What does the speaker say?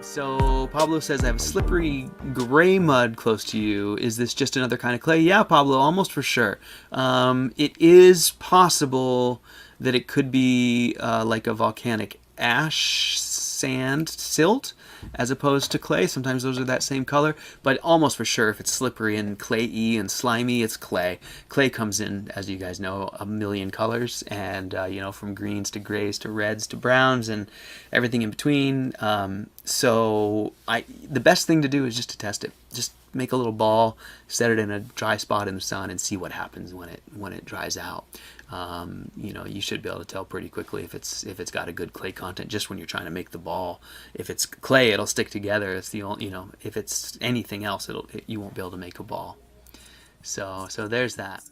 So Pablo says, I have slippery gray mud close to you. Is this just another kind of clay? Yeah, Pablo, almost for sure. It is possible that it could be like a volcanic ash sand silt as opposed to clay. Sometimes those are that same color, but almost for sure if it's slippery and clayey and slimy, it's clay. Clay comes in, as you guys know, a million colors, and from greens to grays to reds to browns and everything in between. The best thing to do is just to test it. Just make a little ball, set it in a dry spot in the sun, and see what happens when it dries out. You should be able to tell pretty quickly if it's got a good clay content just when you're trying to make the ball. If it's clay, it'll stick together. It's the only, if it's anything else, you won't be able to make a ball. So there's that.